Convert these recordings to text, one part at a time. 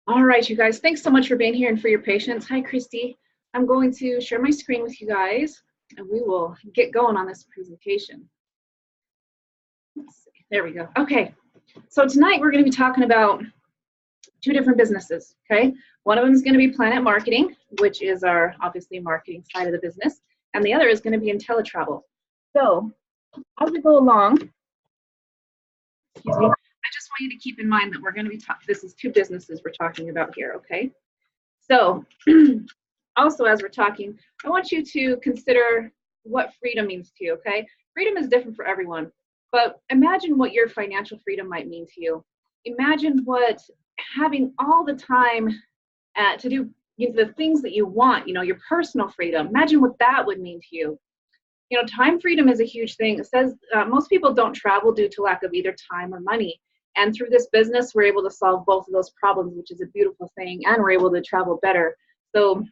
All right, you guys, thanks so much for being here and for your patience. Hi, Christy. I'm going to share my screen with you guys, and we will get going on this presentation. Let's see. There we go. Okay, so tonight we're going to be talking about two different businesses, okay? One of them is going to be Planet Marketing, which is our, obviously, marketing side of the business, and the other is going to be IntelliTravel. So as we go along, excuse me, I just want you to keep in mind that we're going to be talking, this is two businesses we're talking about here, okay? So also, as we're talking, I want you to consider what freedom means to you, okay? Freedom is different for everyone, but imagine what your financial freedom might mean to you. Imagine what having all the time to do the things that you want, your personal freedom. Imagine what that would mean to you. Time freedom is a huge thing. It says most people don't travel due to lack of either time or money. And through this business, we're able to solve both of those problems, which is a beautiful thing, and we're able to travel better. So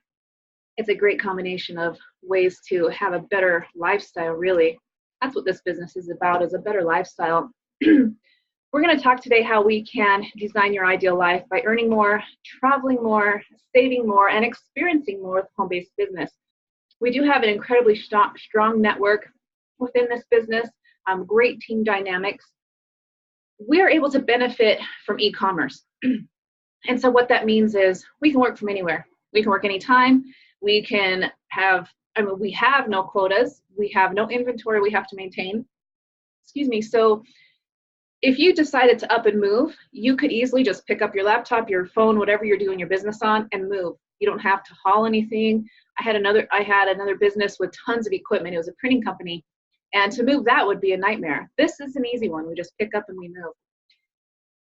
it's a great combination of ways to have a better lifestyle, really. That's what this business is about, is a better lifestyle. We're going to talk today how we can design your ideal life by earning more, traveling more, saving more, and experiencing more with home-based business. We do have an incredibly strong network within this business, great team dynamics. We are able to benefit from e-commerce. And so what that means is we can work from anywhere. We can work anytime. We can have, we have no quotas. We have no inventory we have to maintain. Excuse me. So if you decided to up and move, you could easily just pick up your laptop, your phone, whatever you're doing your business on, and move. You don't have to haul anything. I had another business with tons of equipment. It was a printing company. And to move that would be a nightmare. This is an easy one. We just pick up and we move.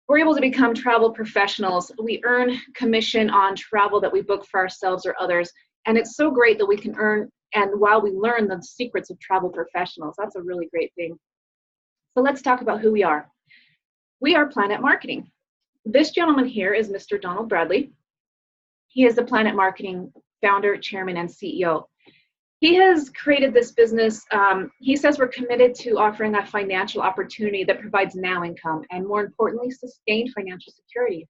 We're able to become travel professionals. We earn commission on travel that we book for ourselves or others. And it's so great that we can earn, and while we learn the secrets of travel professionals, that's a really great thing. So let's talk about who we are. We are Planet Marketing. This gentleman here is Mr. Donald Bradley. He is the Planet Marketing founder, chairman, and CEO. He has created this business. He says we're committed to offering a financial opportunity that provides now income and, more importantly, sustained financial security.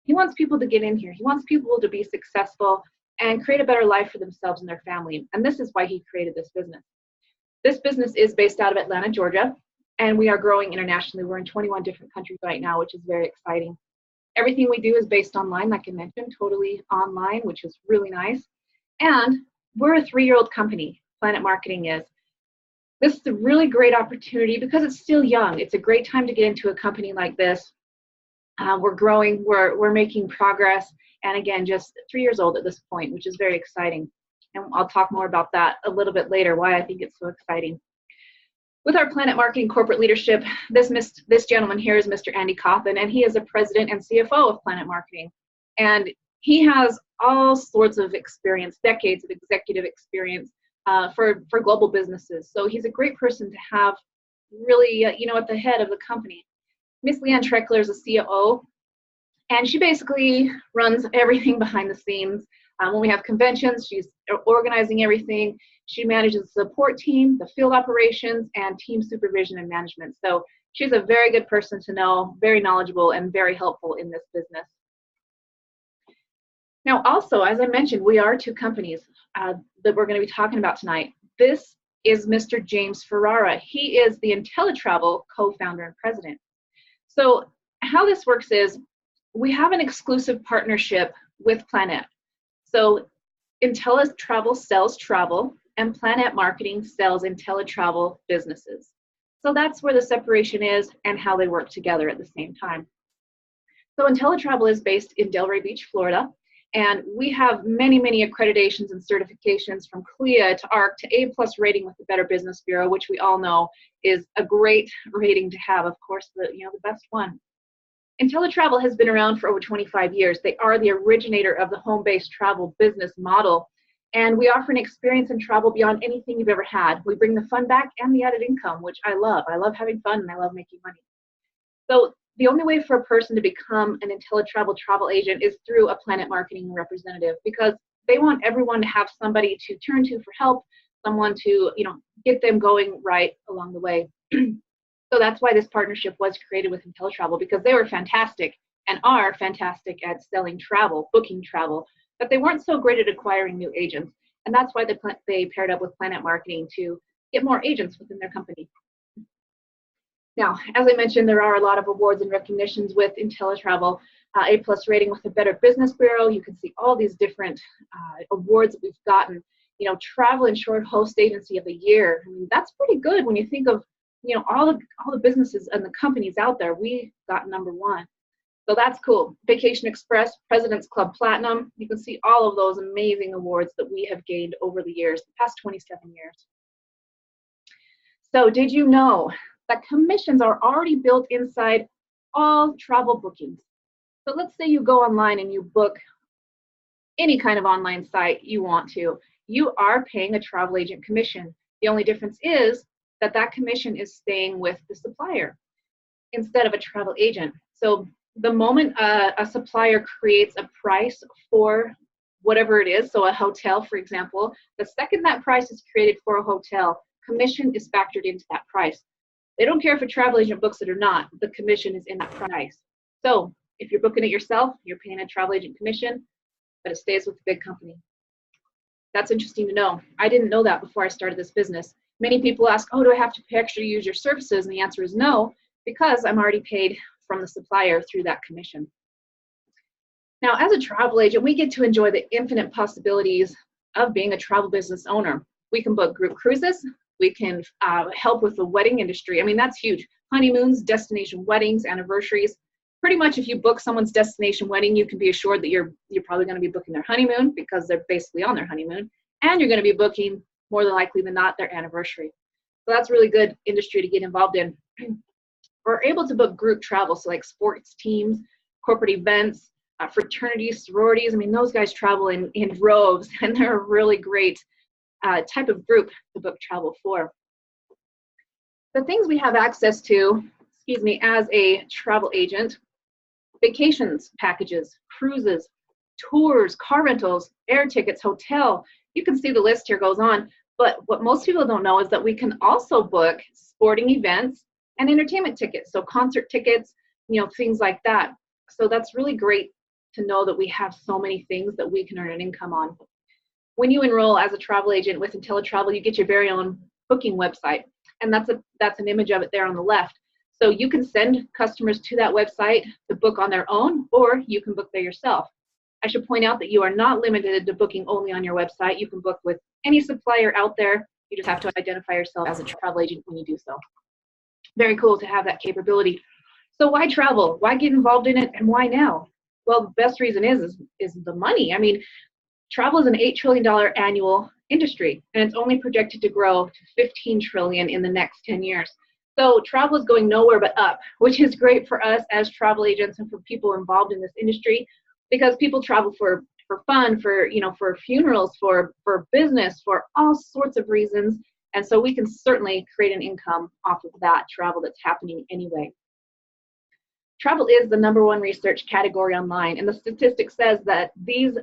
He wants people to get in here. He wants people to be successful and create a better life for themselves and their family. And this is why he created this business. This business is based out of Atlanta, Georgia, and we are growing internationally. We're in 21 different countries right now, which is very exciting. Everything we do is based online, like I mentioned, totally online, which is really nice. And we're a 3-year-old company, Planet Marketing is. This is a really great opportunity because it's still young. It's a great time to get into a company like this. We're growing, we're making progress, and again, just 3 years old at this point, which is very exciting. And I'll talk more about that a little bit later, why I think it's so exciting. With our Planet Marketing corporate leadership, this gentleman here is Mr. Andy Coffin, and he is the president and CFO of Planet Marketing. And he has all sorts of experience, decades of executive experience for global businesses. So he's a great person to have really, at the head of the company. Miss Leanne Treckler is a COO, and she basically runs everything behind the scenes. When we have conventions, she's organizing everything. She manages the support team, the field operations, and team supervision and management. So she's a very good person to know, very knowledgeable, and very helpful in this business. Now, also, as I mentioned, we are two companies that we're going to be talking about tonight. This is Mr. James Ferrara. He is the IntelliTravel co-founder and president. So how this works is we have an exclusive partnership with Planet. So IntelliTravel sells travel, and Planet Marketing sells IntelliTravel businesses. So that's where the separation is and how they work together at the same time. So IntelliTravel is based in Delray Beach, Florida. And we have many, many accreditations and certifications from CLIA to ARC to A+ rating with the Better Business Bureau, which we all know is a great rating to have. Of course, the best one. IntelliTravel has been around for over 25 years. They are the originator of the home-based travel business model. And we offer an experience in travel beyond anything you've ever had. We bring the fun back and the added income, which I love. I love having fun and I love making money. So the only way for a person to become an IntelliTravel travel agent is through a Planet Marketing representative, because they want everyone to have somebody to turn to for help, someone to get them going right along the way. So that's why this partnership was created with IntelliTravel, because they were fantastic and are fantastic at selling travel, booking travel, but they weren't so great at acquiring new agents. And that's why they paired up with Planet Marketing to get more agents within their company. Now, as I mentioned, there are a lot of awards and recognitions with IntelliTravel. A+ rating with the Better Business Bureau. You can see all these different awards that we've gotten. You know, Travel Insured Host Agency of the Year. I mean, that's pretty good when you think of, you know, all the businesses and the companies out there. We got #1. So that's cool. Vacation Express, President's Club Platinum. You can see all of those amazing awards that we have gained over the years, the past 27 years. So did you know that commissions are already built inside all travel bookings? So let's say you go online and you book any kind of online site you want to. You are paying a travel agent commission. The only difference is that that commission is staying with the supplier instead of a travel agent. So the moment a supplier creates a price for whatever it is, so a hotel, for example, the second that price is created for a hotel, commission is factored into that price. They don't care if a travel agent books it or not, the commission is in that price. So if you're booking it yourself, you're paying a travel agent commission, but it stays with the big company. That's interesting to know. I didn't know that before I started this business. Many people ask, oh, do I have to pay extra to use your services? And the answer is no, because I'm already paid from the supplier through that commission. Now, as a travel agent, we get to enjoy the infinite possibilities of being a travel business owner. We can book group cruises. We can help with the wedding industry. I mean, that's huge. Honeymoons, destination weddings, anniversaries. Pretty much if you book someone's destination wedding, you can be assured that you're probably going to be booking their honeymoon because they're basically on their honeymoon. And you're going to be booking, more than likely than not, their anniversary. So that's really good industry to get involved in. We're able to book group travel, so like sports teams, corporate events, fraternities, sororities. I mean, those guys travel in droves, and they're a really great type of group to book travel for. The things we have access to, as a travel agent: vacations packages, cruises, tours, car rentals, air tickets, hotel. You can see the list here goes on. But what most people don't know is that we can also book sporting events and entertainment tickets, so concert tickets, you know, things like that. So that's really great to know that we have so many things that we can earn an income on. When you enroll as a travel agent with IntelliTravel, you get your very own booking website, and that's an image of it there on the left. So you can send customers to that website to book on their own, or you can book there yourself. I should point out that you are not limited to booking only on your website. You can book with any supplier out there. You just have to identify yourself as a travel agent when you do so. Very cool to have that capability. So why travel? Why get involved in it, and why now? Well, the best reason is the money. I mean, travel is an $8 trillion annual industry, and it's only projected to grow to $15 trillion in the next 10 years. So travel is going nowhere but up, which is great for us as travel agents and for people involved in this industry, because people travel for fun, for funerals, for business, for all sorts of reasons. And so we can certainly create an income off of that travel that's happening anyway. Travel is the #1 research category online, and the statistic says that this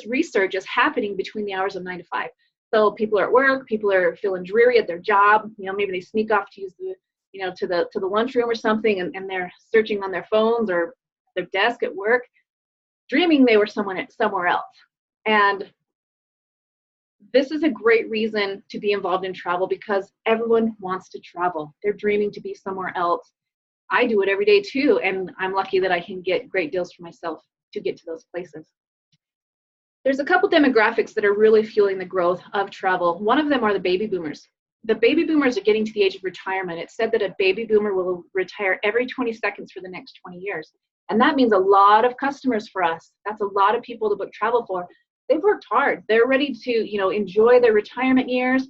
research is happening between the hours of 9 to 5. So people are at work, people are feeling dreary at their job, you know, maybe they sneak off to use to the lunchroom or something, and they're searching on their phones or their desk at work, dreaming they were somewhere else. And this is a great reason to be involved in travel, because everyone wants to travel. They're dreaming to be somewhere else. I do it every day too, and I'm lucky that I can get great deals for myself to get to those places. There's a couple demographics that are really fueling the growth of travel. One of them are the baby boomers. The baby boomers are getting to the age of retirement. It's said that a baby boomer will retire every 20 seconds for the next 20 years. And that means a lot of customers for us. That's a lot of people to book travel for. They've worked hard. They're ready to, enjoy their retirement years.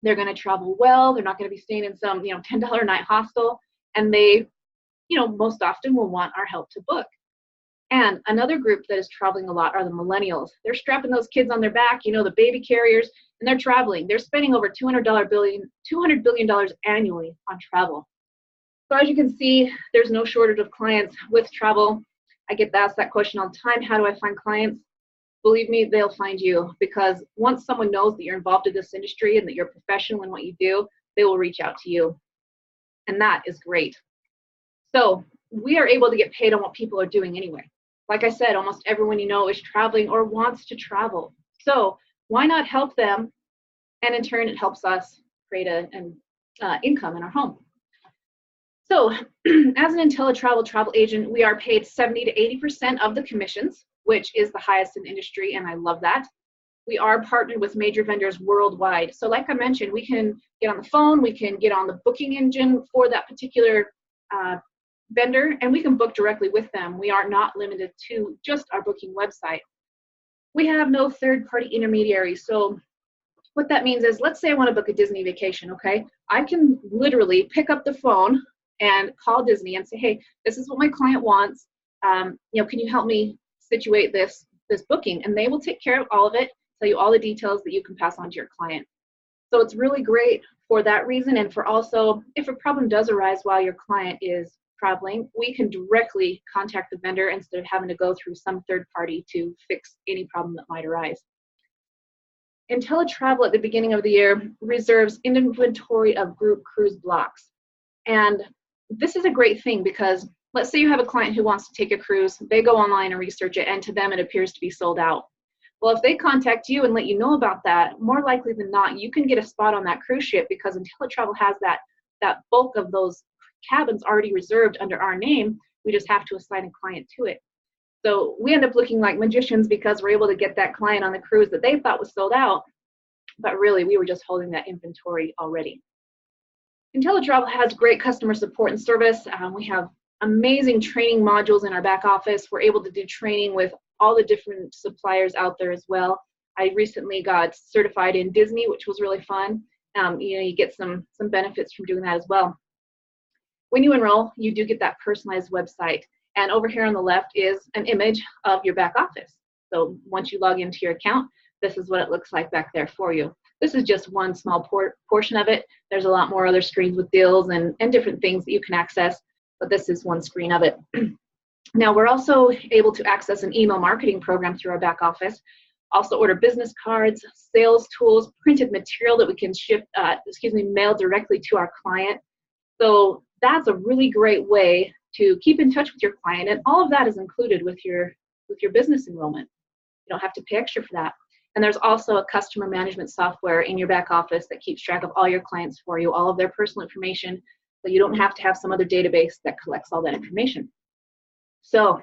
They're going to travel well. They're not going to be staying in some, $10 a night hostel. And they, most often will want our help to book. And another group that is traveling a lot are the millennials. They're strapping those kids on their back, the baby carriers, and they're traveling. They're spending over $200 billion annually on travel. So as you can see, there's no shortage of clients with travel. I get asked that question all the time. How do I find clients? Believe me, they'll find you, because once someone knows that you're involved in this industry and that you're professional in what you do, they will reach out to you. And that is great. So we are able to get paid on what people are doing anyway. Like I said, almost everyone you know is traveling or wants to travel. So why not help them? And in turn, it helps us create an income in our home. So as an IntelliTravel travel agent, we are paid 70 to 80% of the commissions, which is the highest in the industry, and I love that. We are partnered with major vendors worldwide. So like I mentioned, we can get on the phone, we can get on the booking engine for that particular vendor, and we can book directly with them. We are not limited to just our booking website. We have no third-party intermediaries. So what that means is, let's say I want to book a Disney vacation, okay? I can literally pick up the phone and call Disney and say, hey, this is what my client wants. Can you help me situate this booking? And they will take care of all of it, tell you all the details that you can pass on to your client. So it's really great for that reason, and for also, if a problem does arise while your client is traveling, we can directly contact the vendor instead of having to go through some third party to fix any problem that might arise. IntelliTravel at the beginning of the year reserves inventory of group cruise blocks. And this is a great thing because let's say you have a client who wants to take a cruise, they go online and research it, and to them it appears to be sold out. Well, if they contact you and let you know about that, more likely than not, you can get a spot on that cruise ship because IntelliTravel has that bulk of those cabins already reserved under our name. We just have to assign a client to it. So we end up looking like magicians because we're able to get that client on the cruise that they thought was sold out, but really we were just holding that inventory already. IntelliTravel has great customer support and service. We have amazing training modules in our back office. We're able to do training with all the different suppliers out there as well. I recently got certified in Disney, which was really fun. You get some benefits from doing that as well. When you enroll, you do get that personalized website. And over here on the left is an image of your back office. So once you log into your account, this is what it looks like back there for you. This is just one small portion of it. There's a lot more other screens with deals and different things that you can access, but this is one screen of it. Now, we're also able to access an email marketing program through our back office, also order business cards, sales tools, printed material that we can mail directly to our client. So that's a really great way to keep in touch with your client, and all of that is included with your business enrollment. You don't have to pay extra for that. And there's also a customer management software in your back office that keeps track of all your clients for you, all of their personal information, so you don't have to have some other database that collects all that information. So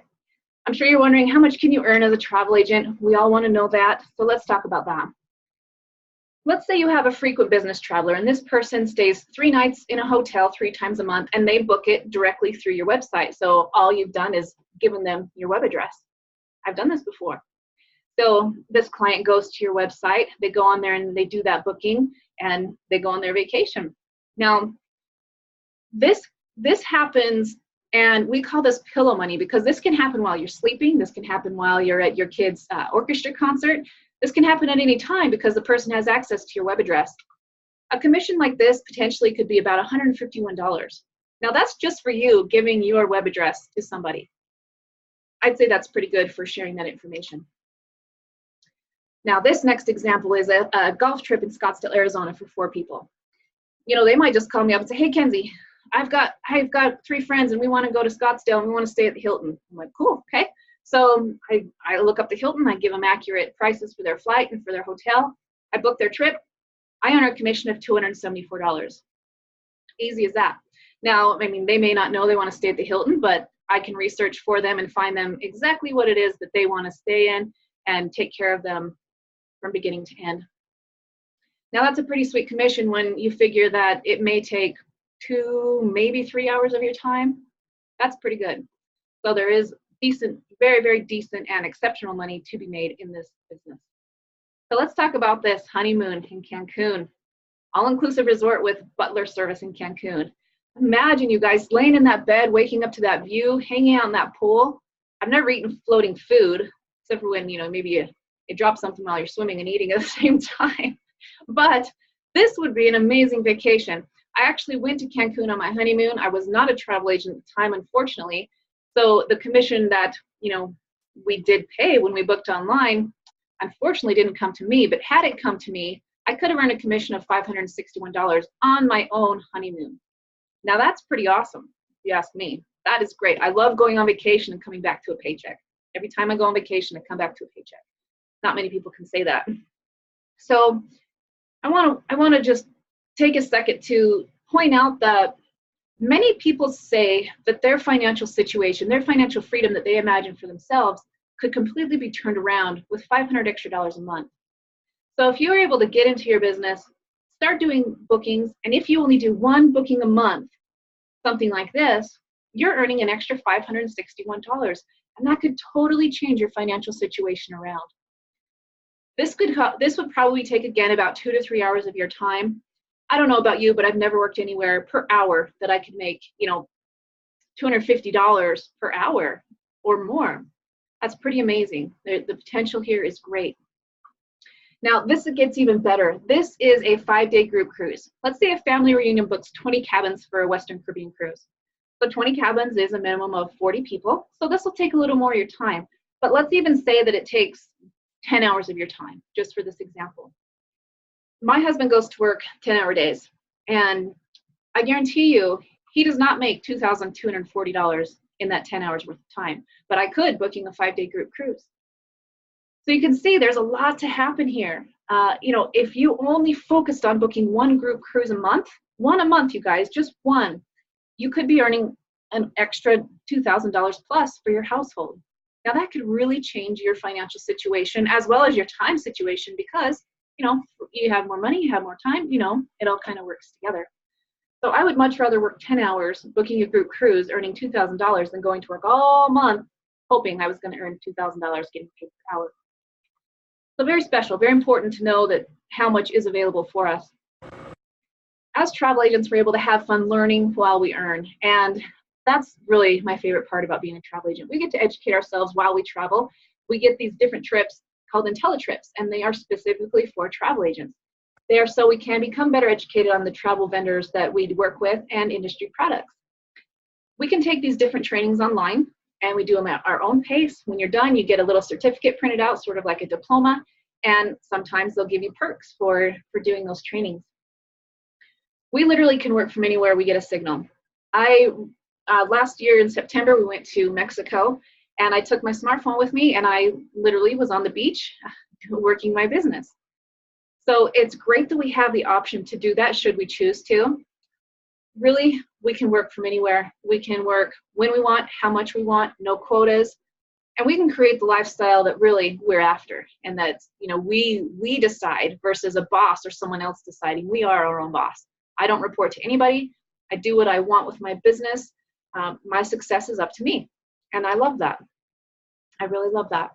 I'm sure you're wondering, how much can you earn as a travel agent? We all want to know that, so let's talk about that. Let's say you have a frequent business traveler and this person stays 3 nights in a hotel 3 times a month and they book it directly through your website. So all you've done is given them your web address. I've done this before. So this client goes to your website, they go on there and they do that booking and they go on their vacation. Now, this happens, and we call this pillow money because this can happen while you're sleeping. This can happen while you're at your kid's orchestra concert. This can happen at any time because the person has access to your web address. A commission like this potentially could be about $151. Now that's just for you giving your web address to somebody. I'd say that's pretty good for sharing that information. Now this next example is a golf trip in Scottsdale, Arizona for 4 people. They might just call me up and say, hey, Kenzie, I've got 3 friends and we want to go to Scottsdale and we want to stay at the Hilton. I'm like, cool, okay. So I look up the Hilton, I give them accurate prices for their flight and for their hotel. I book their trip. I earn a commission of $274. Easy as that. Now, I mean, they may not know they want to stay at the Hilton, but I can research for them and find them exactly what it is that they want to stay in and take care of them from beginning to end. Now, that's a pretty sweet commission when you figure that it may take 2, maybe 3 hours of your time. That's pretty good. So there is decent, very, very decent and exceptional money to be made in this business. So let's talk about this honeymoon in Cancun. All-inclusive resort with butler service in Cancun. Imagine you guys laying in that bed, waking up to that view, hanging out in that pool. I've never eaten floating food, except for when, maybe you drop something while you're swimming and eating at the same time. But this would be an amazing vacation. I actually went to Cancun on my honeymoon. I was not a travel agent at the time, unfortunately. So the commission that, we did pay when we booked online, unfortunately didn't come to me, but had it come to me, I could have earned a commission of $561 on my own honeymoon. Now that's pretty awesome. you ask me. That is great. I love going on vacation and coming back to a paycheck. Every time I go on vacation, I come back to a paycheck. Not many people can say that. So I want to just take a second to point out that many people say that their financial situation, their financial freedom that they imagine for themselves could completely be turned around with $500 extra a month. So if you're able to get into your business, start doing bookings, and if you only do one booking a month, something like this, you're earning an extra $561, and that could totally change your financial situation around. This would probably take, again, about 2 to 3 hours of your time. I don't know about you, but I've never worked anywhere per hour that I could make, $250 per hour or more. That's pretty amazing. The potential here is great. Now, this gets even better. This is a 5-day group cruise. Let's say a family reunion books 20 cabins for a Western Caribbean cruise. So 20 cabins is a minimum of 40 people. So this will take a little more of your time. But let's even say that it takes 10 hours of your time, just for this example. My husband goes to work 10-hour days, and I guarantee you, he does not make $2,240 in that 10 hours worth of time, but I could booking a 5-day group cruise. So you can see there's a lot to happen here. If you only focused on booking one group cruise a month, you guys, just one, you could be earning an extra $2,000 plus for your household. Now that could really change your financial situation as well as your time situation because, you have more money, you have more time, it all kind of works together. So I would much rather work 10 hours booking a group cruise, earning $2,000 than going to work all month, hoping I was going to earn $2,000 getting paid per hour. So very special, very important to know that how much is available for us. As travel agents, we're able to have fun learning while we earn. And that's really my favorite part about being a travel agent. We get to educate ourselves while we travel. We get these different trips called IntelliTrips, and they are specifically for travel agents. They are so we can become better educated on the travel vendors that we work with and industry products. We can take these different trainings online, and we do them at our own pace. When you're done, you get a little certificate printed out, sort of like a diploma, and sometimes they'll give you perks for doing those trainings. We literally can work from anywhere we get a signal. Last year in September, we went to Mexico, and I took my smartphone with me, and I literally was on the beach working my business. So it's great that we have the option to do that should we choose to. Really, we can work from anywhere. We can work when we want, how much we want, no quotas, and we can create the lifestyle that really we're after, and that we decide versus a boss or someone else deciding. We are our own boss. I don't report to anybody. I do what I want with my business. My success is up to me, and I love that. I really love that.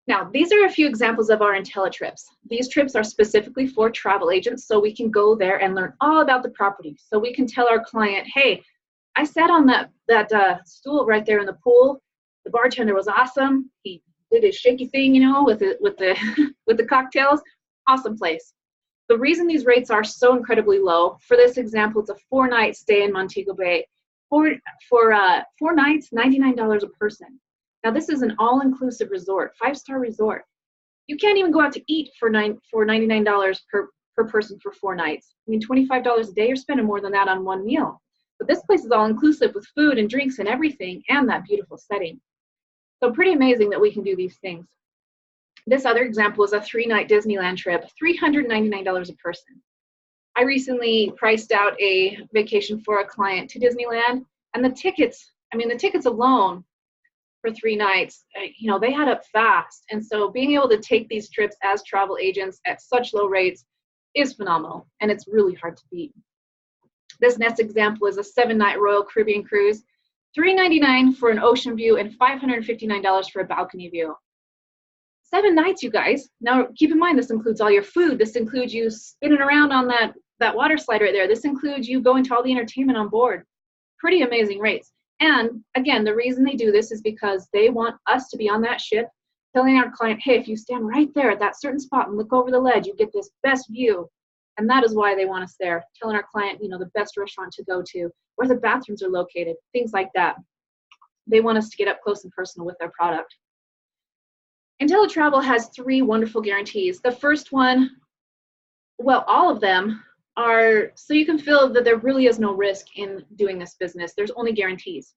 Now, these are a few examples of our IntelliTrips. These trips are specifically for travel agents, so we can go there and learn all about the property. So we can tell our client, hey, I sat on that stool right there in the pool. The bartender was awesome. He did his shaky thing, with the cocktails. Awesome place. The reason these rates are so incredibly low, for this example, it's a 4-night stay in Montego Bay. For 4 nights, $99 a person. Now, this is an all-inclusive resort, 5-star resort. You can't even go out to eat for $99 per person for 4 nights. I mean, $25 a day, you're spending more than that on one meal. But this place is all-inclusive with food and drinks and everything, and that beautiful setting. So pretty amazing that we can do these things. This other example is a 3-night Disneyland trip, $399 a person. I recently priced out a vacation for a client to Disneyland, and the tickets alone for 3 nights, they add up fast. And so being able to take these trips as travel agents at such low rates is phenomenal, and it's really hard to beat. This next example is a 7-night Royal Caribbean cruise, $399 for an ocean view and $559 for a balcony view. 7 nights, you guys. Now, keep in mind, this includes all your food. This includes you spinning around on that water slide right there. This includes you going to all the entertainment on board. Pretty amazing rates. And again, the reason they do this is because they want us to be on that ship, telling our client, hey, if you stand right there at that certain spot and look over the ledge, you get this best view. And that is why they want us there, telling our client, the best restaurant to go to, where the bathrooms are located, things like that. They want us to get up close and personal with their product. IntelliTravel has 3 wonderful guarantees. The first one, well, all of them are so you can feel that there really is no risk in doing this business. There's only guarantees.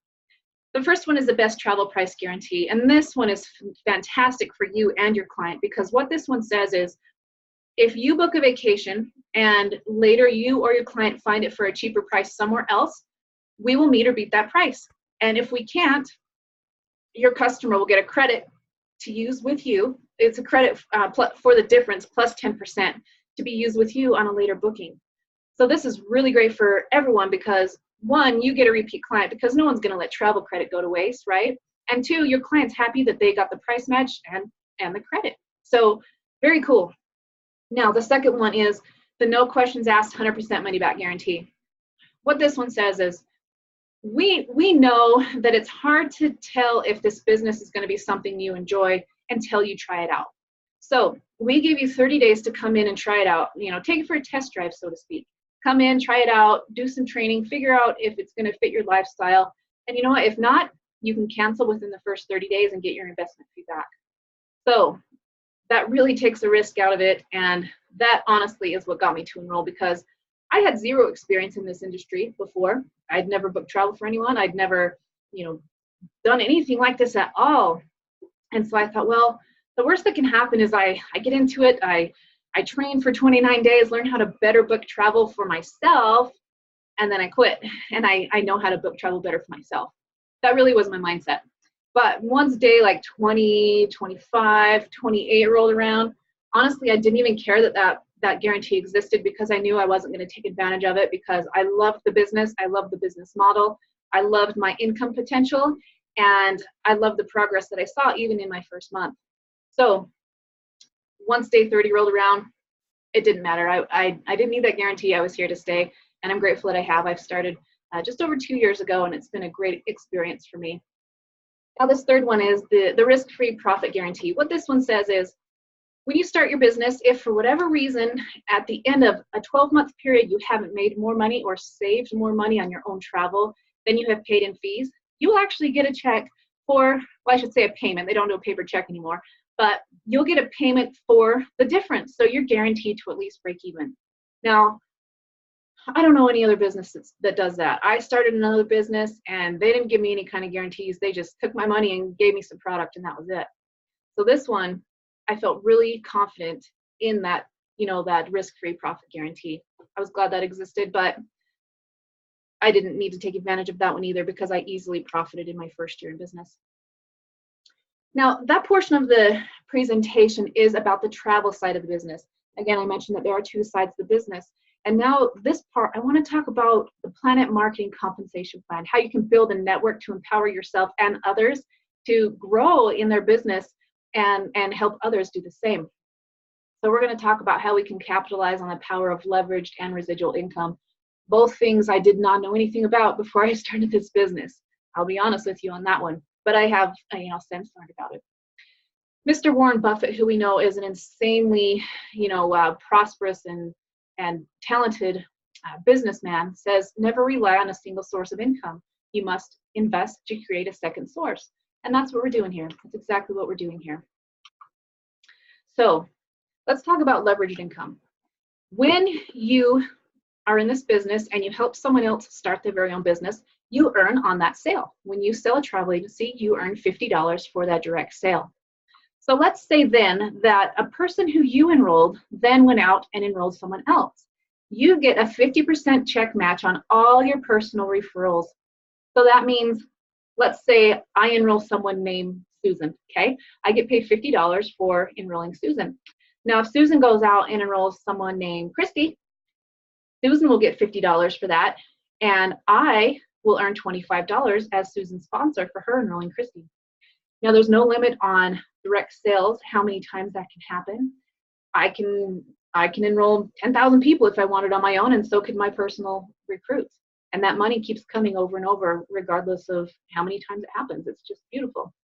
The first one is the best travel price guarantee. And this one is fantastic for you and your client, because what this one says is, if you book a vacation and later you or your client find it for a cheaper price somewhere else, we will meet or beat that price. And if we can't, your customer will get a credit to use with you. It's a credit for the difference plus 10% to be used with you on a later booking. So this is really great for everyone because, one, you get a repeat client because no one's going to let travel credit go to waste, right? And two, your client's happy that they got the price match and the credit. So very cool. Now, the second one is the no questions asked 100% money back guarantee. What this one says is, we know that it's hard to tell if this business is going to be something you enjoy until you try it out. So we give you 30 days to come in and try it out, take it for a test drive, so to speak. Come in, try it out, do some training, figure out if it's going to fit your lifestyle. And you know what? If not, you can cancel within the first 30 days and get your investment fee back. So that really takes the risk out of it. And that honestly is what got me to enroll, because I had zero experience in this industry before. I'd never booked travel for anyone. I'd never, done anything like this at all. And so I thought, well, the worst that can happen is I get into it. I train for 29 days, learn how to better book travel for myself, and then I quit. And I know how to book travel better for myself. That really was my mindset. But once day like 20, 25, 28 rolled around, honestly, I didn't even care that guarantee existed, because I knew I wasn't going to take advantage of it, because I loved the business. I loved the business model. I loved my income potential, and I loved the progress that I saw even in my first month. So once day 30 rolled around, it didn't matter. I didn't need that guarantee. I was here to stay, and I'm grateful that I have. I've started just over 2 years ago, and it's been a great experience for me. Now, this third one is the risk-free profit guarantee. What this one says is, when you start your business, if for whatever reason at the end of a 12-month period you haven't made more money or saved more money on your own travel than you have paid in fees, you will actually get a check for, well, I should say a payment. They don't do a paper check anymore, but you'll get a payment for the difference. So you're guaranteed to at least break even. Now, I don't know any other business that does that. I started another business and they didn't give me any kind of guarantees. They just took my money and gave me some product, and that was it. So this one, I felt really confident in that, that risk-free profit guarantee. I was glad that existed, but I didn't need to take advantage of that one either, because I easily profited in my first year in business. Now, that portion of the presentation is about the travel side of the business. Again, I mentioned that there are two sides to the business. And now this part, I want to talk about the Planet Marketing Compensation Plan, how you can build a network to empower yourself and others to grow in their business and help others do the same. So we're going to talk about how we can capitalize on the power of leveraged and residual income, both things I did not know anything about before I started this business. I'll be honest with you on that one, but I have, since learned about it. Mr. Warren Buffett, who we know is an insanely, prosperous and talented businessman, says, never rely on a single source of income. You must invest to create a second source. And that's what we're doing here. That's exactly what we're doing here. So let's talk about leveraged income. When you are in this business and you help someone else start their very own business, you earn on that sale. When you sell a travel agency, you earn $50 for that direct sale. So let's say then that a person who you enrolled then went out and enrolled someone else. You get a 50% check match on all your personal referrals. So that means, let's say I enroll someone named Susan, okay? I get paid $50 for enrolling Susan. Now, if Susan goes out and enrolls someone named Christy, Susan will get $50 for that, and I will earn $25 as Susan's sponsor for her enrolling Christy. Now, there's no limit on direct sales, how many times that can happen. I can enroll 10,000 people if I wanted on my own, and so could my personal recruits. And that money keeps coming over and over, regardless of how many times it happens. It's just beautiful.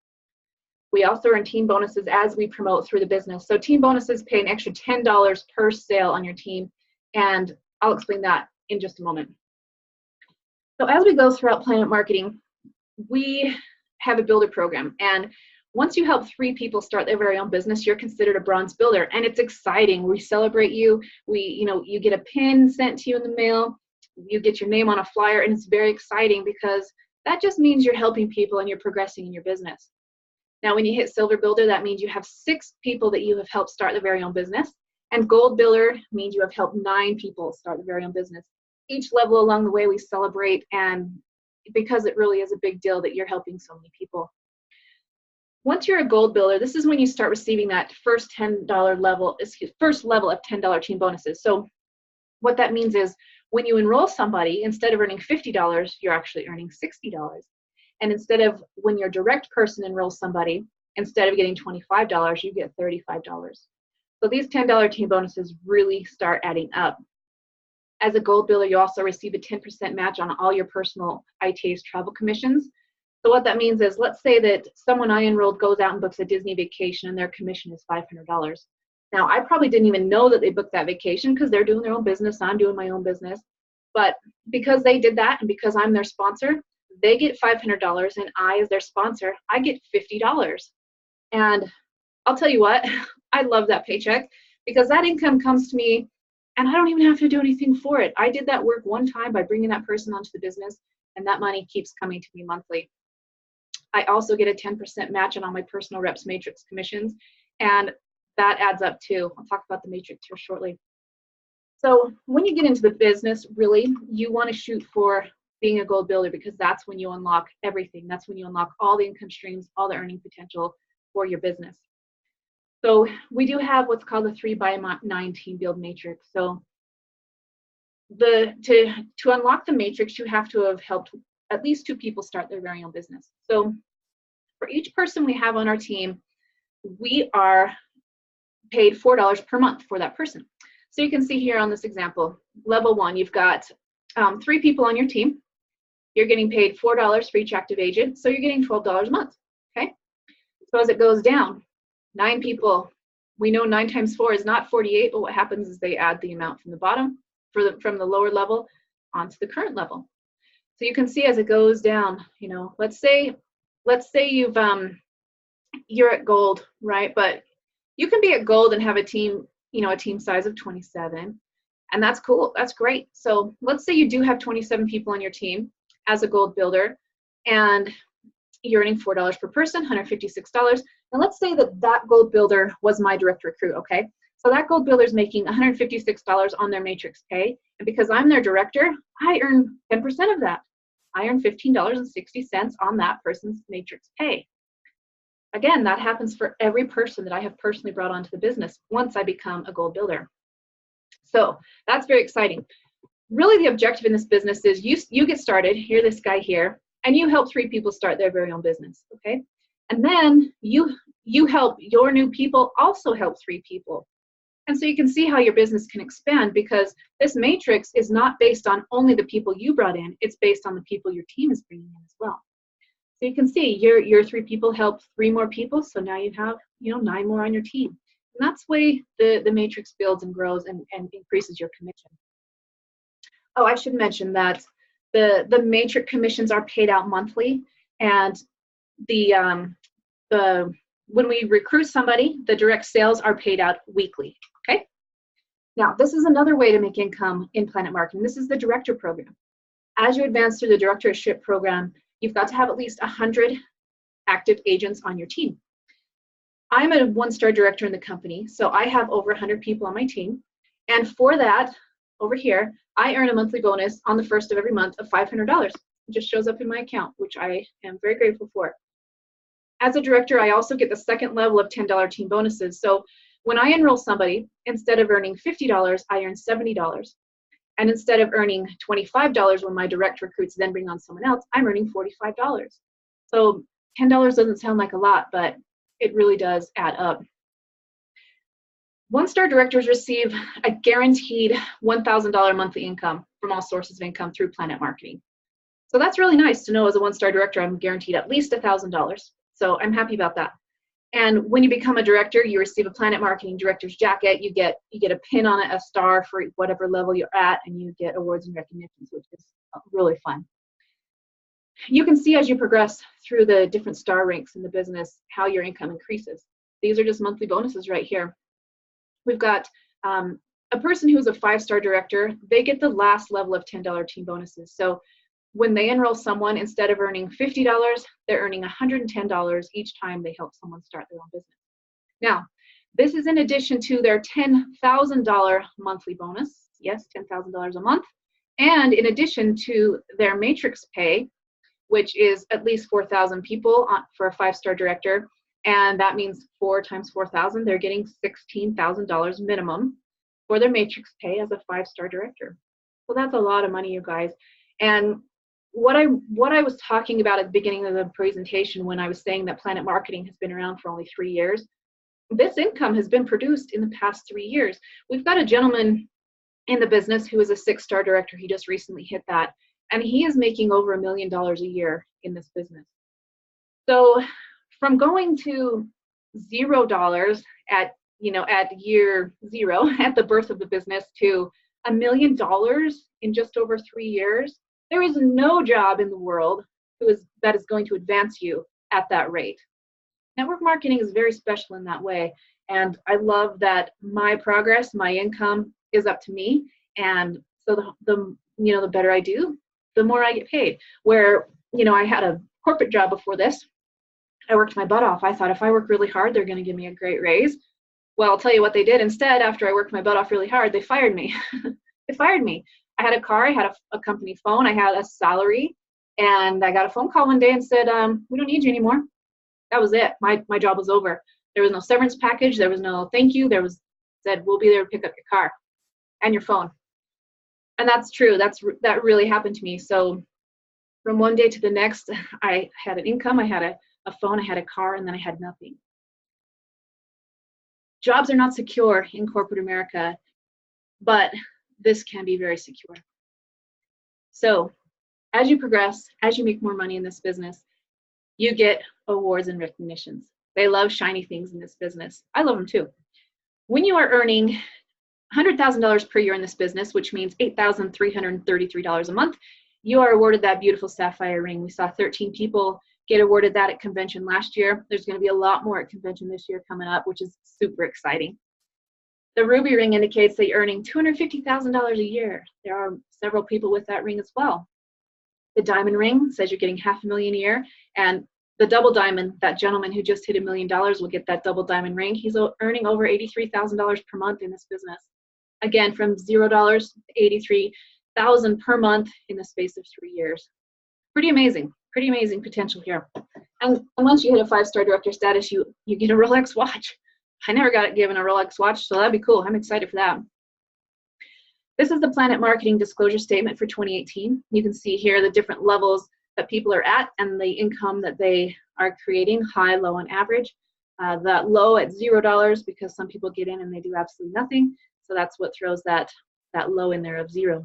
We also earn team bonuses as we promote through the business. So team bonuses pay an extra $10 per sale on your team, and I'll explain that in just a moment. So as we go throughout Planet Marketing, we have a builder program, and once you help 3 people start their very own business, you're considered a bronze builder, and it's exciting. We celebrate you. You get a pin sent to you in the mail. You get your name on a flyer, and it's very exciting because that just means you're helping people and you're progressing in your business. Now, when you hit silver builder, that means you have 6 people that you have helped start their very own business, and gold builder means you have helped 9 people start their very own business. Each level along the way we celebrate, and because it really is a big deal that you're helping so many people. Once you're a gold builder, this is when you start receiving that first first level of $10 team bonuses. So what that means is when you enroll somebody, instead of earning $50, you're actually earning $60. And instead of when your direct person enrolls somebody, instead of getting $25, you get $35. So these $10 team bonuses really start adding up. As a gold builder, you also receive a 10% match on all your personal ITA's travel commissions. So what that means is, let's say that someone I enrolled goes out and books a Disney vacation and their commission is $500. Now, I probably didn't even know that they booked that vacation because they're doing their own business, I'm doing my own business. But because they did that and because I'm their sponsor, they get $500, and I, as their sponsor, I get $50. And I'll tell you what, I love that paycheck because that income comes to me and I don't even have to do anything for it. I did that work one time by bringing that person onto the business, and that money keeps coming to me monthly. I also get a 10% match on all my personal reps matrix commissions, and that adds up too. I'll talk about the matrix here shortly. So when you get into the business, really, you want to shoot for being a gold builder because that's when you unlock everything. That's when you unlock all the income streams, all the earning potential for your business. So we do have what's called the 3x9 team build matrix. So to unlock the matrix, you have to have helped at least 2 people start their very own business. So for each person we have on our team, we are paid $4 per month for that person. So you can see here on this example, level 1, you've got 3 people on your team. You're getting paid $4 for each active agent, so you're getting $12 a month, okay? So as it goes down, 9 people, we know 9 times 4 is not 48, but what happens is they add the amount from the bottom, from the lower level onto the current level. So you can see as it goes down, let's say you're at gold, right? But you can be at gold and have a team, a team size of 27, and that's cool, that's great. So let's say you do have 27 people on your team as a gold builder, and you're earning $4 per person, $156. And let's say that gold builder was my direct recruit, okay? So that gold builder is making $156 on their matrix pay, and because I'm their director, I earn 10% of that. I earn $15.60 on that person's matrix pay. Again, that happens for every person that I have personally brought onto the business once I become a gold builder. So that's very exciting. Really, the objective in this business is you get started, you're this guy here, and you help 3 people start their very own business, okay? And then you help your new people also help 3 people. And so you can see how your business can expand because this matrix is not based on only the people you brought in, it's based on the people your team is bringing in as well. So you can see your 3 people help 3 more people, so now you have 9 more on your team. And that's the way the matrix builds and grows and increases your commission. Oh, I should mention that the matrix commissions are paid out monthly, and when we recruit somebody, the direct sales are paid out weekly, okay? Now, this is another way to make income in Planet Marketing. This is the director program. As you advance through the directorship program, you've got to have at least 100 active agents on your team. I'm a 1-star director in the company, so I have over 100 people on my team. And for that, over here, I earn a monthly bonus on the first of every month of $500. It just shows up in my account, which I am very grateful for. As a director, I also get the second level of $10 team bonuses. So when I enroll somebody, instead of earning $50, I earn $70. And instead of earning $25 when my direct recruits then bring on someone else, I'm earning $45. So $10 doesn't sound like a lot, but it really does add up. 1-star directors receive a guaranteed $1,000 monthly income from all sources of income through Planet Marketing. So that's really nice to know as a 1-star director, I'm guaranteed at least $1,000. So I'm happy about that. And when you become a director, you receive a Planet Marketing director's jacket. You get a pin on it, a star for whatever level you're at, and you get awards and recognitions, which is really fun. You can see as you progress through the different star ranks in the business how your income increases. These are just monthly bonuses right here. We've got a person who's a 5-star director, they get the last level of $10 team bonuses. So when they enroll someone, instead of earning $50, they're earning $110 each time they help someone start their own business. Now, this is in addition to their $10,000 monthly bonus. Yes, $10,000 a month. And in addition to their matrix pay, which is at least 4,000 people for a 5-star director. And that means 4 times 4,000, they're getting $16,000 minimum for their matrix pay as a 5-star director. So that's a lot of money, you guys. And what I was talking about at the beginning of the presentation when I was saying that Planet Marketing has been around for only 3 years, this income has been produced in the past 3 years. We've got a gentleman in the business who is a 6-star director. He just recently hit that. And he is making over $1 million a year in this business. So from going to $0 at year 0, at the birth of the business, to $1 million in just over 3 years, there is no job in the world that is going to advance you at that rate. Network marketing is very special in that way. And I love that my progress, my income is up to me. And so the better I do, the more I get paid. Where, I had a corporate job before this. I worked my butt off. I thought if I work really hard, they're going to give me a great raise. Well, I'll tell you what they did instead. After I worked my butt off really hard, they fired me. They fired me. I had a car, I had a company phone, I had a salary, and I got a phone call one day and said, we don't need you anymore. That was it. My job was over. There was no severance package. There was no thank you. Said, we'll be there to pick up your car and your phone. And that's true. That really happened to me. So from one day to the next, I had an income, I had a phone, I had a car, and then I had nothing. Jobs are not secure in corporate America, but this can be very secure. So as you progress, as you make more money in this business, you get awards and recognitions. They love shiny things in this business. I love them too. When you are earning $100,000 per year in this business, which means $8,333 a month, you are awarded that beautiful sapphire ring. We saw 13 people get awarded that at convention last year. There's going to be a lot more at convention this year coming up, which is super exciting. The ruby ring indicates that you're earning $250,000 a year. There are several people with that ring as well. The diamond ring says you're getting $500,000 a year, and the double diamond, that gentleman who just hit $1 million will get that double diamond ring. He's earning over $83,000 per month in this business. Again, from $0 to $83,000 per month in the space of 3 years. Pretty amazing potential here. And once you hit a 5-star director status, you get a Rolex watch. I never got given a Rolex watch, so that'd be cool. I'm excited for that. This is the Planet Marketing Disclosure Statement for 2018. You can see here the different levels that people are at and the income that they are creating, high, low, and average. That low at $0 because some people get in and they do absolutely nothing. So that's what throws that low in there of 0.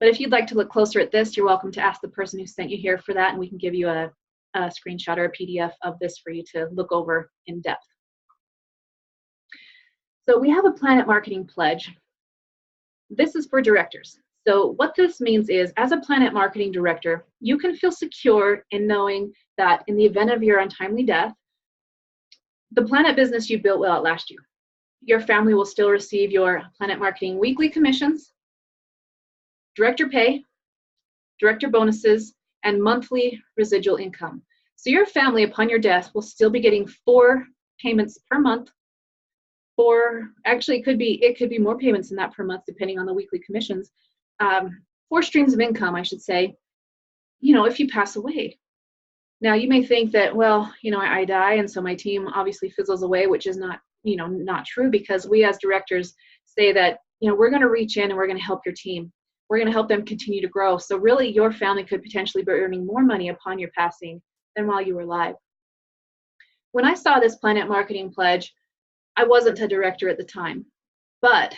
But if you'd like to look closer at this, you're welcome to ask the person who sent you here for that, and we can give you a screenshot or a PDF of this for you to look over in depth. So we have a Planet Marketing Pledge. This is for directors. So what this means is, as a Planet Marketing Director, you can feel secure in knowing that in the event of your untimely death, the Planet business you built will outlast you. Your family will still receive your Planet Marketing weekly commissions, director pay, director bonuses, and monthly residual income. So your family, upon your death, will still be getting 4 payments per month. Actually, it could be more payments than that per month, depending on the weekly commissions. 4 streams of income, I should say, if you pass away. Now, you may think that, well, I die, and so my team obviously fizzles away, which is not true, because we as directors say that, we're going to reach in and we're going to help your team. We're going to help them continue to grow. So really, your family could potentially be earning more money upon your passing than while you were alive. When I saw this Planet Marketing Pledge, I wasn't a director at the time, but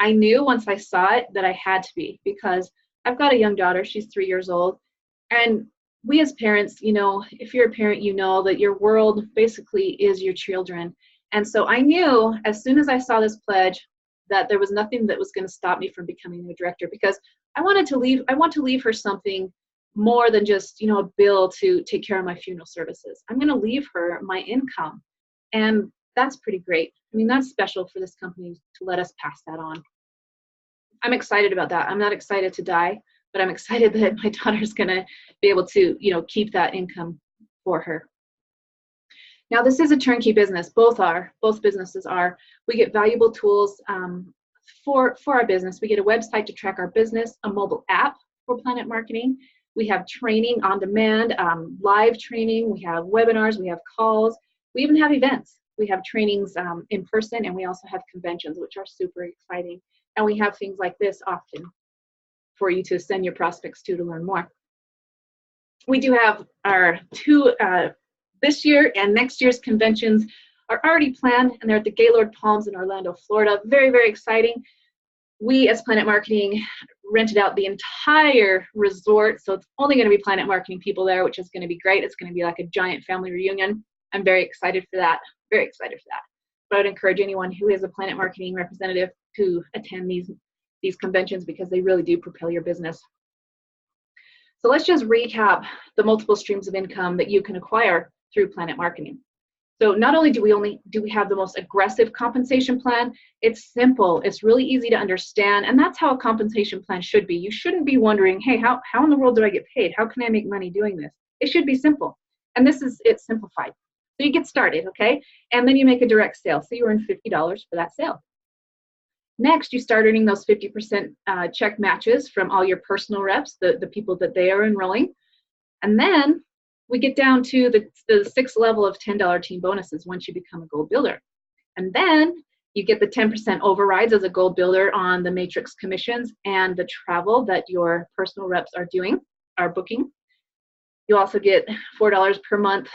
I knew once I saw it that I had to be, because I've got a young daughter. She's 3 years old. And we as parents, if you're a parent, you know that your world basically is your children. And so I knew as soon as I saw this pledge that there was nothing that was going to stop me from becoming a director, because I want to leave her something more than just, you know, a bill to take care of my funeral services. I'm going to leave her my income. And that's pretty great. I mean, that's special for this company to let us pass that on. I'm excited about that. I'm not excited to die, but I'm excited that my daughter's going to be able to, you know, keep that income for her. Now, this is a turnkey business. Both businesses are. We get valuable tools for our business. We get a website to track our business, a mobile app for Planet Marketing. We have training on demand, live training. We have webinars. We have calls. We even have events. We have trainings in person, and we also have conventions, which are super exciting. And we have things like this often for you to send your prospects to learn more. We do have our two, this year and next year's conventions are already planned, and they're at the Gaylord Palms in Orlando, Florida. Very, very exciting. We, as Planet Marketing, rented out the entire resort, so it's only going to be Planet Marketing people there, which is going to be great. It's going to be like a giant family reunion. I'm very excited for that. Very excited for that. But I'd encourage anyone who is a Planet Marketing representative to attend these conventions because they really do propel your business. So let's just recap the multiple streams of income that you can acquire through Planet Marketing. So not only do we have the most aggressive compensation plan, it's simple, it's really easy to understand, and that's how a compensation plan should be. You shouldn't be wondering, hey, how in the world do I get paid? How can I make money doing this? It should be simple. And it's simplified. So you get started, okay? And then you make a direct sale. So you earn $50 for that sale. Next, you start earning those 50% check matches from all your personal reps, the people that they are enrolling. And then we get down to the sixth level of $10 team bonuses once you become a gold builder. And then you get the 10% overrides as a gold builder on the matrix commissions and the travel that your personal reps are booking. You also get $4 per month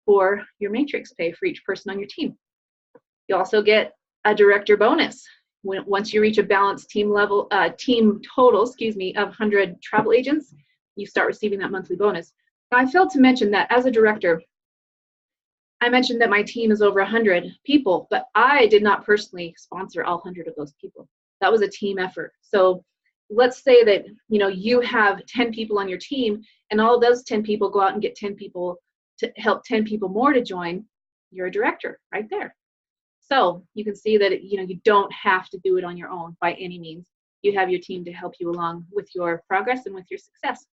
for your matrix pay for each person on your team. You also get a director bonus. Once you reach a balanced team total, of 100 travel agents, you start receiving that monthly bonus. Now, I failed to mention that as a director, I mentioned that my team is over 100 people, but I did not personally sponsor all 100 of those people. That was a team effort. So let's say that you have 10 people on your team, and all those 10 people go out and get 10 people to help 10 people more to join. You're a director right there. So you can see that you don't have to do it on your own by any means. You have your team to help you along with your progress and with your success.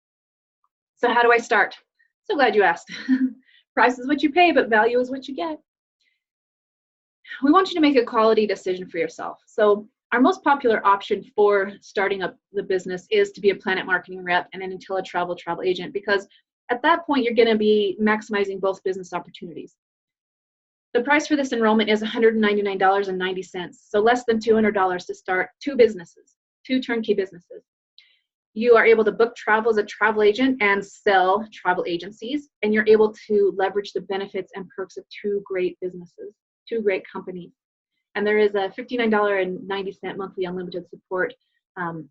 So how do I start? So glad you asked. Price is what you pay, but value is what you get. We want you to make a quality decision for yourself. So our most popular option for starting up the business is to be a Planet Marketing rep and an IntelliTravel travel agent, because at that point, you're going to be maximizing both business opportunities. The price for this enrollment is $199.90, so less than $200 to start two turnkey businesses. You are able to book travel as a travel agent and sell travel agencies, and you're able to leverage the benefits and perks of two great businesses, two great companies. And there is a $59.90 monthly unlimited support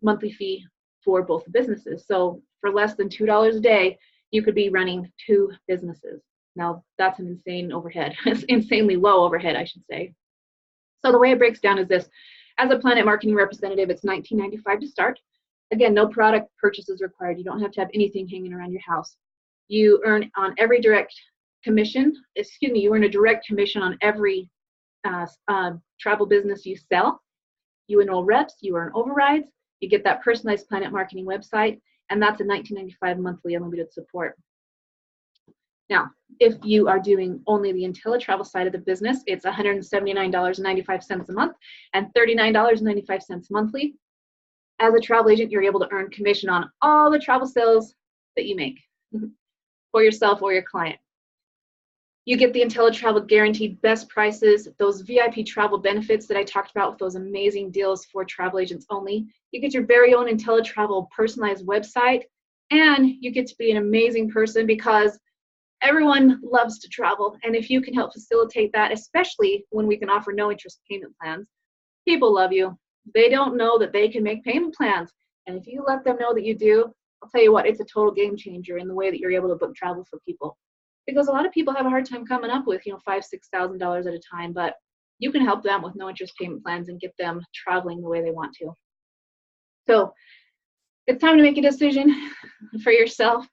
monthly fee for both businesses. So for less than $2 a day, you could be running two businesses. Now, that's an insane overhead. It's insanely low overhead, I should say. So the way it breaks down is this. As a Planet Marketing representative, it's $19.95 to start. Again, no product purchases required. You don't have to have anything hanging around your house. You earn on every direct commission. You earn a direct commission on every travel business you sell. You enroll reps. You earn overrides. You get that personalized Planet Marketing website, and that's a $19.95 monthly unlimited support. Now, if you are doing only the IntelliTravel side of the business, it's $179.95 a month and $39.95 monthly. As a travel agent, you're able to earn commission on all the travel sales that you make for yourself or your client. You get the IntelliTravel guaranteed best prices, those VIP travel benefits that I talked about with those amazing deals for travel agents only. You get your very own IntelliTravel personalized website, and you get to be an amazing person because everyone loves to travel. And if you can help facilitate that, especially when we can offer no interest payment plans, people love you. They don't know that they can make payment plans. And if you let them know that you do, I'll tell you what, it's a total game changer in the way that you're able to book travel for people. Because a lot of people have a hard time coming up with, $5,000, $6,000 at a time, but you can help them with no interest payment plans and get them traveling the way they want to. So it's time to make a decision for yourself.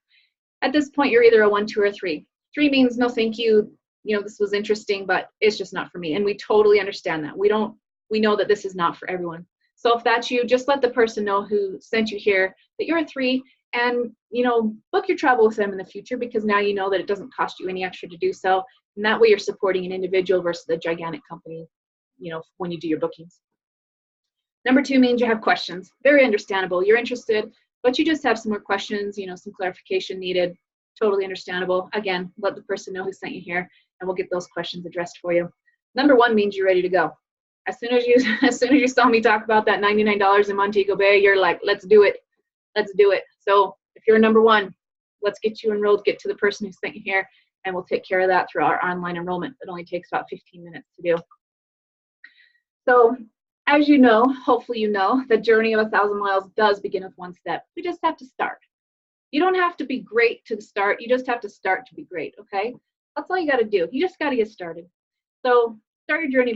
At this point, you're either a 1, 2, or 3. 3 means no thank you, this was interesting, but it's just not for me. And we totally understand that. We know that this is not for everyone. So if that's you, just let the person know who sent you here that you're a 3, and book your travel with them in the future, because now you know that it doesn't cost you any extra to do so. And that way you're supporting an individual versus a gigantic company, when you do your bookings. Number 2 means you have questions. Very understandable. You're interested, but you just have some more questions, some clarification needed. Totally understandable. Again, let the person know who sent you here, and we'll get those questions addressed for you. Number 1 means you're ready to go. As soon as you saw me talk about that $99 in Montego Bay, you're like, let's do it. Let's do it. So if you're number 1, let's get you enrolled, get to the person who sent you here, and we'll take care of that through our online enrollment. It only takes about 15 minutes to do. So as you know, hopefully you know, the journey of 1,000 miles does begin with 1 step. We just have to start. You don't have to be great to start. You just have to start to be great, okay? That's all you got to do. You just got to get started. So start your journey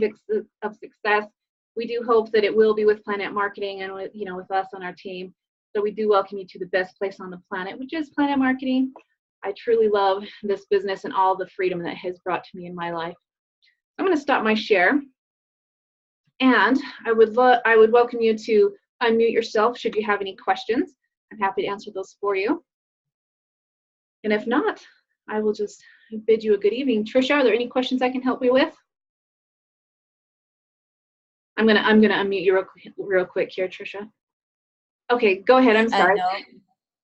of success. We do hope that it will be with Planet Marketing and with us on our team. So we do welcome you to the best place on the planet, which is Planet Marketing. I truly love this business and all the freedom that it has brought to me in my life. I'm going to stop my share. And I would welcome you to unmute yourself should you have any questions. I'm happy to answer those for you. And if not, I will just bid you a good evening. Trisha, are there any questions I can help you with? I'm gonna unmute you real quick here, Trisha. Okay, go ahead. I'm sorry. No,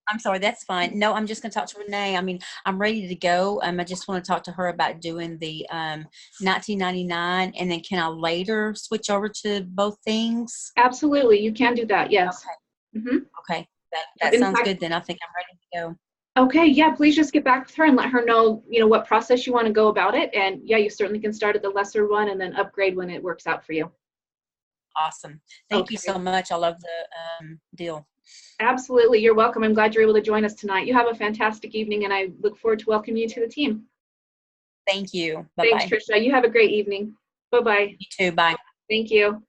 I'm sorry. That's fine. No, I'm just going to talk to Renee. I mean, I'm ready to go. I just want to talk to her about doing the $19.99, and then can I later switch over to both things? Absolutely, you can do that. Yes. Okay. Mm-hmm. Okay. That sounds good. Then I think I'm ready to go. Okay. Yeah. Please just get back with her and let her know, what process you want to go about it. And yeah, you certainly can start at the lesser one and then upgrade when it works out for you. Awesome. Thank you so much. I love the deal. Absolutely. You're welcome. I'm glad you're able to join us tonight. You have a fantastic evening, and I look forward to welcoming you to the team. Thank you. Bye-bye. Thanks, Trisha. You have a great evening. Bye-bye. You too. Bye. Thank you.